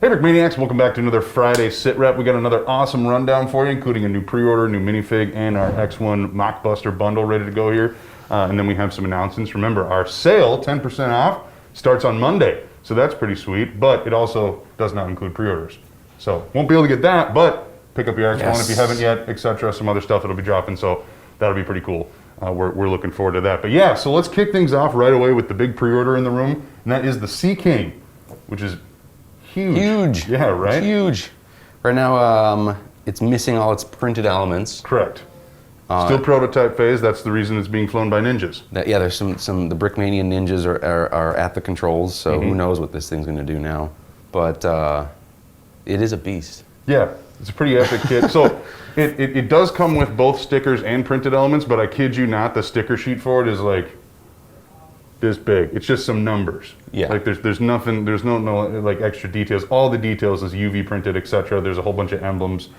Hey Brickmaniacs, welcome back to another Friday SitRep. We got another awesome rundown for you, including a new pre-order, new minifig, and our X1 Mockbuster bundle ready to go here. And then we have some announcements. Remember, our sale, 10% off, starts on Monday. So that's pretty sweet, but it also does not include pre-orders. So won't be able to get that, but pick up your X1 if you haven't yet, etc. Some other stuff that'll be dropping, so that'll be pretty cool. We're looking forward to that. But yeah, so let's kick things off right away with the big pre-order in the room, and that is the C King, which is huge. Huge. Yeah, right? It's huge. Right now, it's missing all its printed elements. Correct. Still prototype phase. That's the reason it's being flown by ninjas. Yeah, there's the Brickmania ninjas are at the controls, so who knows what this thing's going to do now. But it is a beast. Yeah, it's a pretty epic kit. So it does come with both stickers and printed elements, but I kid you not, the sticker sheet for it is like this big. It's just some numbers. Yeah. Like there's nothing, there's no like extra details. All the details is UV printed, etc. There's a whole bunch of emblems,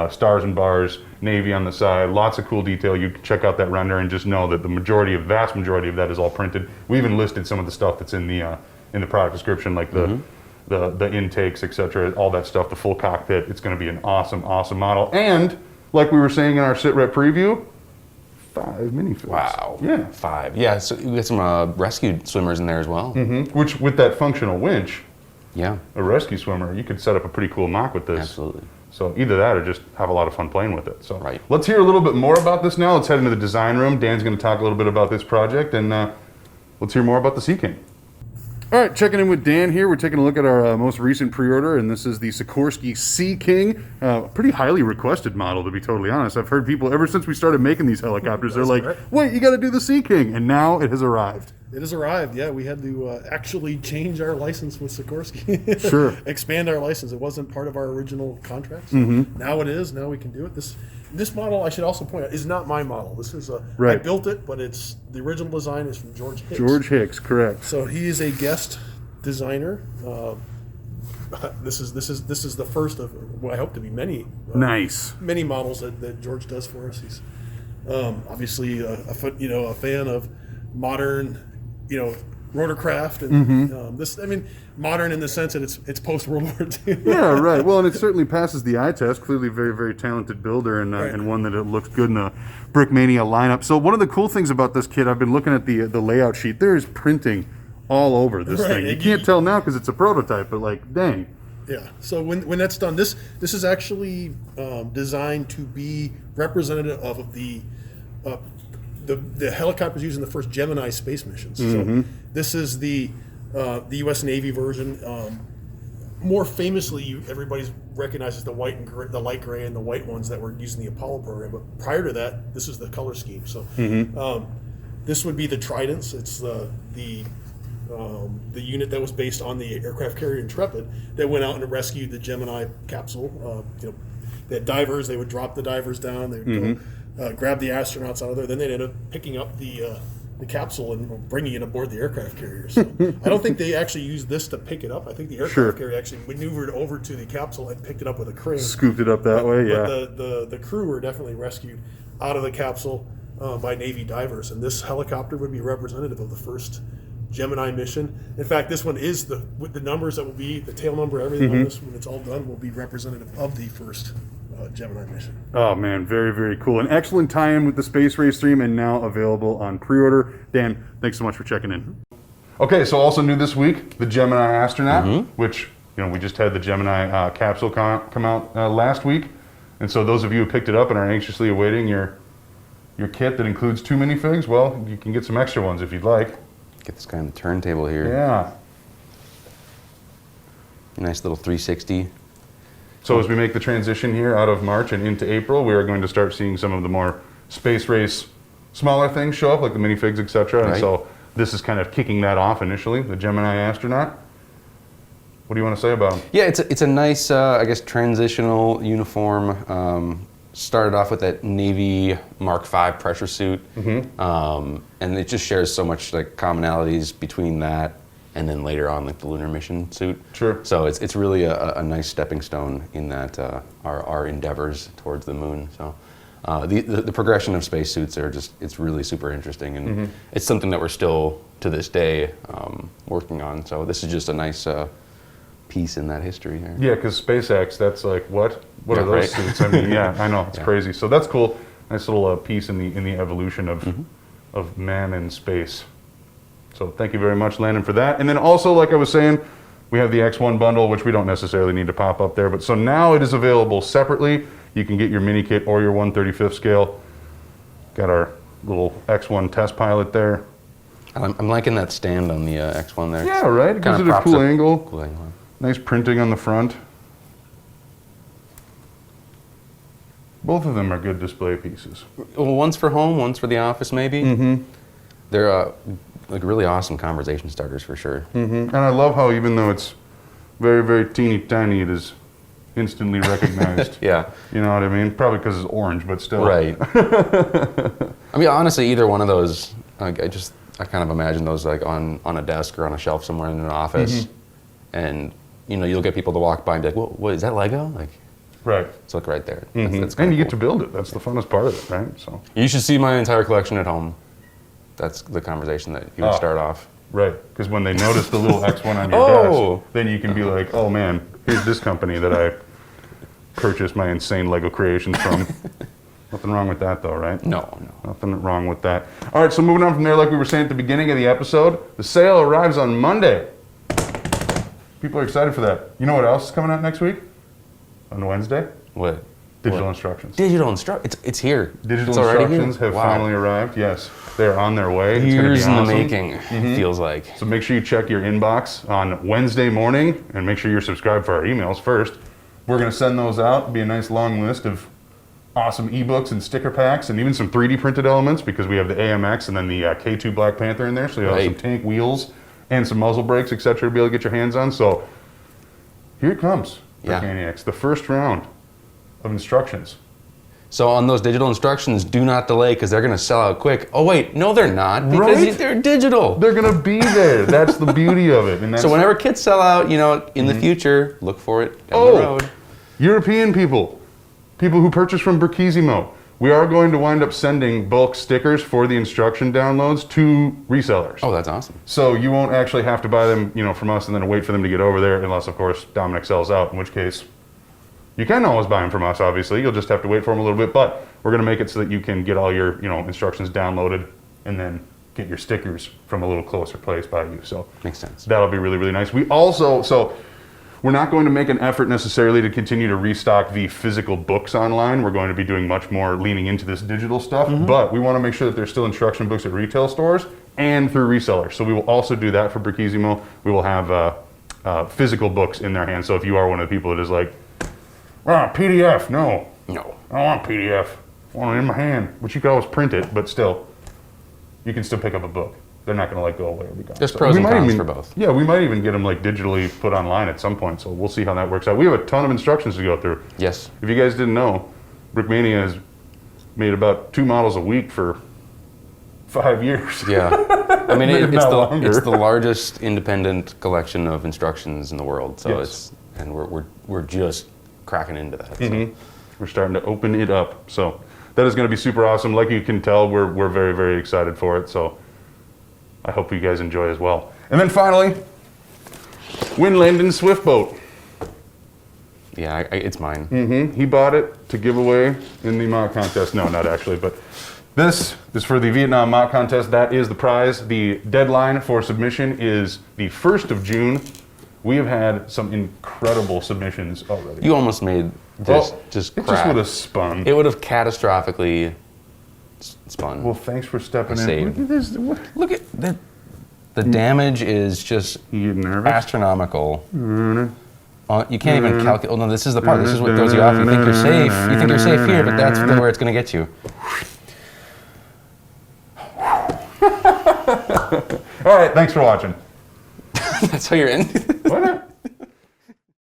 stars and bars, Navy on the side, lots of cool detail. You can check out that render and just know that the vast majority of that is all printed. We even listed some of the stuff that's in the product description, like the intakes, etc. All that stuff, the full cockpit. It's going to be an awesome, awesome model. And like we were saying in our SitRep preview, 5 minifigs. Wow. Yeah. 5. Yeah, so we got some rescued swimmers in there as well. Which, with that functional winch, Yeah. a rescue swimmer, you could set up a pretty cool mock with this. Absolutely. So either that or just have a lot of fun playing with it. So Right. let's hear a little bit more about this now. Let's head into the design room. Dan's going to talk a little bit about this project, and let's hear more about the C King. All right, checking in with Dan here. We're taking a look at our most recent pre-order, and this is the Sikorsky C King. Pretty highly requested model, to be totally honest. I've heard people, ever since we started making these helicopters, they're like, wait, you got to do the C King, and now it has arrived. It has arrived, yeah. We had to actually change our license with Sikorsky. Sure. Expand our license. It wasn't part of our original contracts. Now it is. Now we can do it. This model, I should also point out, is not my model. This is I built it, but the original design is from George Hicks. George Hicks, correct. So he is a guest designer. This is the first of what I hope to be many. Many models that George does for us. He's obviously a fan of modern, rotorcraft and modern in the sense that it's post World War II. Yeah, right. Well, and it certainly passes the eye test. Clearly, very, very talented builder, and one that it looks good in the Brickmania lineup. So one of the cool things about this kit, I've been looking at the layout sheet. There is printing all over this thing. You can't tell now because it's a prototype, but like, dang. Yeah. So when that's done, this is actually designed to be representative of the helicopters used in the first Gemini space missions. So this is the U.S. Navy version. More famously, everybody recognizes the white and gray, the light gray and the white ones that were used in the Apollo program. But prior to that, this is the color scheme. So this would be the Tridents. It's the unit that was based on the aircraft carrier Intrepid that went out and rescued the Gemini capsule. They had divers. They would drop the divers down. They would go grab the astronauts out of there. Then they'd end up picking up the capsule and bringing it aboard the aircraft carrier. So I don't think they actually used this to pick it up. I think the aircraft carrier actually maneuvered over to the capsule and picked it up with a crane. Scooped it up that way, yeah. But the crew were definitely rescued out of the capsule by Navy divers. And this helicopter would be representative of the first Gemini mission. In fact, this one is with the numbers that will be, the tail number, everything on this, when it's all done, will be representative of the first Gemini mission. Oh man, very, very cool. An excellent tie-in with the Space Race theme, and now available on pre-order. Dan, thanks so much for checking in. Okay, so also new this week, the Gemini Astronaut, which we just had the Gemini capsule come out last week, and so those of you who picked it up and are anxiously awaiting your kit that includes 2 minifigs, well, you can get some extra ones if you'd like. Get this guy on the turntable here. Yeah. Nice little 360. So as we make the transition here out of March and into April, we are going to start seeing some of the more Space Race smaller things show up, like the minifigs, etc. And so this is kind of kicking that off initially, the Gemini Astronaut. What do you want to say about him? Yeah, it's a nice, I guess, transitional uniform. Started off with that Navy Mark V pressure suit, and it just shares so much like commonalities between that and then later on like the lunar mission suit. Sure. So it's really a nice stepping stone in that our endeavors towards the moon. So the progression of spacesuits are it's really super interesting, and it's something that we're still to this day working on. So this is just a nice piece in that history here. Yeah, because SpaceX, that's like, what? What Yeah, are those right. suits? I mean, yeah, I know, it's Yeah. crazy. So that's cool. Nice little piece in the evolution of man in space. So thank you very much, Landon, for that. And then also, like I was saying, we have the X1 bundle, which we don't necessarily need to pop up there. But so now it is available separately. You can get your mini kit or your 1/35th scale. Got our little X1 test pilot there. I'm liking that stand on the X1 there. Yeah, right? It gives Kinda it a props cool up- angle. Cool angle. Nice printing on the front. Both of them are good display pieces. Well, one's for home, one's for the office, maybe. Mm-hmm. They're like really awesome conversation starters for sure. Mm-hmm. And I love how even though it's very, very teeny tiny, it is instantly recognized. Yeah. You know what I mean? Probably because it's orange, but still. Right. I mean, honestly, either one of those, like, I kind of imagine those like on a desk or on a shelf somewhere in an office, and you'll get people to walk by and be like, "What is that Lego?" Like, Right. it's like right there. Mhm. That's And kinda you get to cool. build it. That's the funnest part of it, right? So. You should see my entire collection at home. That's the conversation that you would Oh. start off. Right. Because when they notice the little X1 on your Oh. desk, then you can be like, oh man, here's this company that I purchased my insane Lego creations from. Nothing wrong with that though, right? No. Nothing wrong with that. All right, so moving on from there, like we were saying at the beginning of the episode, the sale arrives on Monday. People are excited for that. You know what else is coming out next week? On Wednesday? What? Digital What? instructions. Digital it's here. Digital It's already instructions here. have Wow. finally arrived. Yes, they're on their way. It's gonna be Years in the awesome. making. It feels like. So make sure you check your inbox on Wednesday morning and make sure you're subscribed for our emails first. We're going to send those out. It'll be a nice long list of awesome ebooks and sticker packs and even some 3D printed elements because we have the AMX and then the K2 Black Panther in there. So you'll have some Right. tank wheels and some muzzle brakes, etc. to be able to get your hands on. So here it comes, Yeah. Brickmaniacs, the first round of instructions. So on those digital instructions, do not delay because they're going to sell out quick. Oh wait, no, they're not because Right? they're digital. They're going to be there. That's the beauty of it. And that's So whenever kits sell out, in the future, look for it down the road. European people who purchase from Brickisimo, we are going to wind up sending bulk stickers for the instruction downloads to resellers. Oh, that's awesome. So you won't actually have to buy them, from us and then wait for them to get over there, unless of course Dominic sells out, in which case you can always buy them from us, obviously. You'll just have to wait for them a little bit, but we're going to make it so that you can get all your, instructions downloaded and then get your stickers from a little closer place by you. So Makes sense. that'll be really, really nice. We also, we're not going to make an effort necessarily to continue to restock the physical books online. We're going to be doing much more leaning into this digital stuff, but we want to make sure that there's still instruction books at retail stores and through resellers. So we will also do that for Brickisimo. We will have physical books in their hands. So if you are one of the people that is like, PDF, no, No. I don't want PDF. I want it in my hand. But you can always print it, but still, you can still pick up a book. They're not going to go away or be gone. There's pros we and might cons even- for both. Yeah, we might even get them digitally put online at some point. So we'll see how that works out. We have a ton of instructions to go through. Yes. If you guys didn't know, Brickmania has made about 2 models a week for 5 years. Yeah. I mean, Maybe it's not longer. it's the largest independent collection of instructions in the world. So Yes. we're just cracking into that. So. Mhm. We're starting to open it up. So that is going to be super awesome. Like you can tell, we're very, very excited for it. So I hope you guys enjoy as well. And then finally, win Landon Swift boat. Yeah, it's mine. He bought it to give away in the mock contest. No, not actually, but this is for the Vietnam mock contest. That is the prize. The deadline for submission is the 1st of June. We have had some incredible submissions already. You almost made Well, just it crap. just would have spun. It would have catastrophically spun. Well, thanks for stepping in. Saved. Look at this. What? Look at that. The damage is just You getting nervous? astronomical. You can't even calculate. Oh no, this is the part. This is what throws you off. You think you're safe. You think you're safe here, but that's where it's going to get you. All right, thanks for watching. That's how you're in.